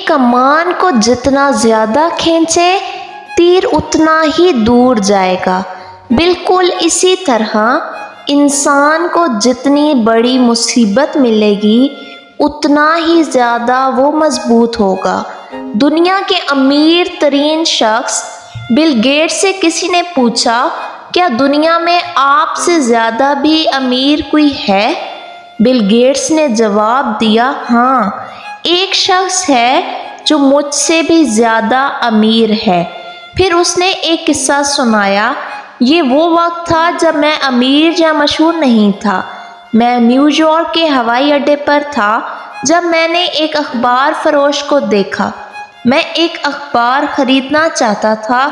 कमान को जितना ज़्यादा खींचे तीर उतना ही दूर जाएगा। बिल्कुल इसी तरह इंसान को जितनी बड़ी मुसीबत मिलेगी उतना ही ज़्यादा वो मजबूत होगा। दुनिया के अमीर तरीन शख्स बिल गेट्स से किसी ने पूछा, क्या दुनिया में आपसे ज़्यादा भी अमीर कोई है? बिल गेट्स ने जवाब दिया, हाँ, एक शख्स है जो मुझसे भी ज़्यादा अमीर है। फिर उसने एक किस्सा सुनाया। ये वो वक्त था जब मैं अमीर या मशहूर नहीं था। मैं न्यूयॉर्क के हवाई अड्डे पर था जब मैंने एक अखबार फरोश को देखा। मैं एक अखबार ख़रीदना चाहता था,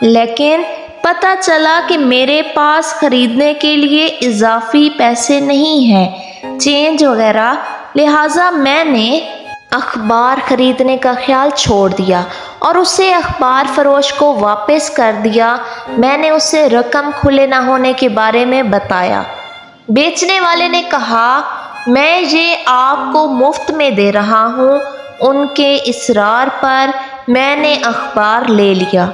लेकिन पता चला कि मेरे पास ख़रीदने के लिए इजाफ़ी पैसे नहीं हैं, चेंज वगैरह। लिहाजा मैंने अखबार ख़रीदने का ख्याल छोड़ दिया और उसे अखबार फरोश को वापस कर दिया। मैंने उसे रकम खुले ना होने के बारे में बताया। बेचने वाले ने कहा, मैं ये आपको मुफ्त में दे रहा हूँ। उनके इसरार पर मैंने अखबार ले लिया।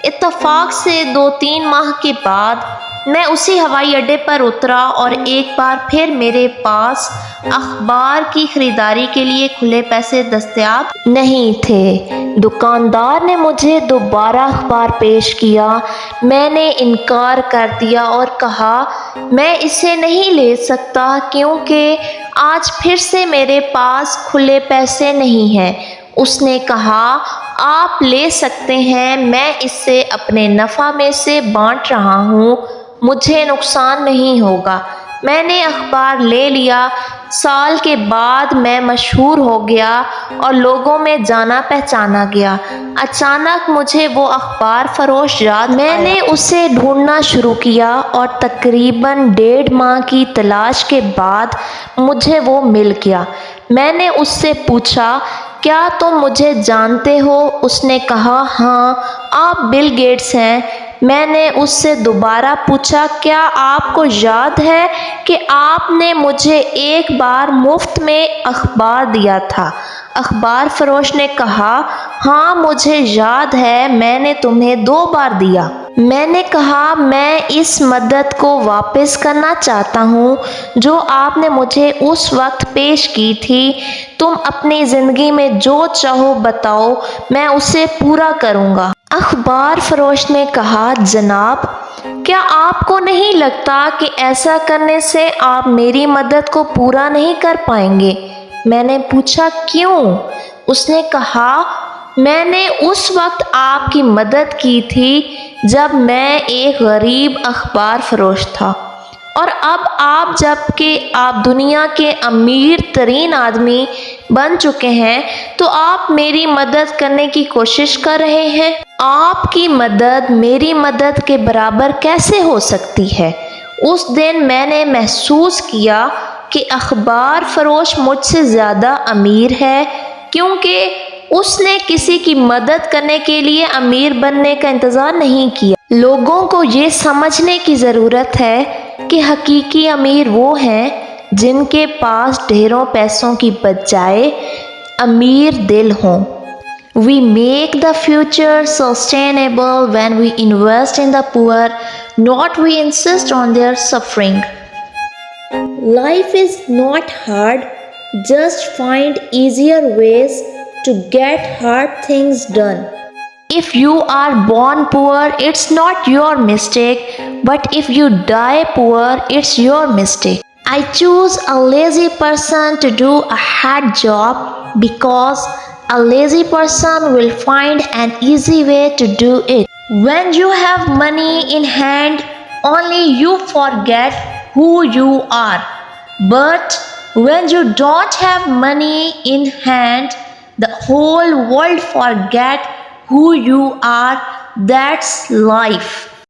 इत्तफाक से 2-3 माह के बाद मैं उसी हवाई अड्डे पर उतरा और एक बार फिर मेरे पास अखबार की ख़रीदारी के लिए खुले पैसे दस्तयाब नहीं थे। दुकानदार ने मुझे दोबारा अखबार पेश किया। मैंने इनकार कर दिया और कहा, मैं इसे नहीं ले सकता क्योंकि आज फिर से मेरे पास खुले पैसे नहीं हैं। उसने कहा, आप ले सकते हैं, मैं इसे अपने नफ़ा में से बांट रहा हूँ, मुझे नुकसान नहीं होगा। मैंने अखबार ले लिया। साल के बाद मैं मशहूर हो गया और लोगों में जाना पहचाना गया। अचानक मुझे वो अखबार फरोश याद। मैंने उसे ढूंढना शुरू किया और तकरीबन 1.5 माह की तलाश के बाद मुझे वो मिल गया। मैंने उससे पूछा, क्या तुम मुझे जानते हो? उसने कहा, हाँ, आप बिल गेट्स हैं। मैंने उससे दोबारा पूछा, क्या आपको याद है कि आपने मुझे एक बार मुफ्त में अखबार दिया था? अखबार फरोश ने कहा, हाँ, मुझे याद है, मैंने तुम्हें 2 बार दिया। मैंने कहा, मैं इस मदद को वापस करना चाहता हूँ जो आपने मुझे उस वक्त पेश की थी। तुम अपनी ज़िंदगी में जो चाहो बताओ, मैं उसे पूरा करूँगा। अखबार फरोश ने कहा, जनाब, क्या आपको नहीं लगता कि ऐसा करने से आप मेरी मदद को पूरा नहीं कर पाएंगे? मैंने पूछा, क्यों? उसने कहा, मैंने उस वक्त आपकी मदद की थी जब मैं एक गरीब अखबार फरोश था, और अब आप जबकि आप दुनिया के अमीर तरीन आदमी बन चुके हैं तो आप मेरी मदद करने की कोशिश कर रहे हैं। आपकी मदद मेरी मदद के बराबर कैसे हो सकती है? उस दिन मैंने महसूस किया कि अखबार फरोश मुझसे ज़्यादा अमीर है, क्योंकि उसने किसी की मदद करने के लिए अमीर बनने का इंतज़ार नहीं किया। लोगों को ये समझने की ज़रूरत है कि हकीकी अमीर वो हैं जिनके पास ढेरों पैसों की बजाय अमीर दिल हों। We make the future sustainable when we invest in the poor, not we insist on their suffering. Life is not hard, just find easier ways to get hard things done. If you are born poor, it's not your mistake, but if you die poor, it's your mistake. I choose a lazy person to do a hard job because a lazy person will find an easy way to do it. When you have money in hand, only you forget who you are. But when you don't have money in hand, the whole world forget who you are. That's life.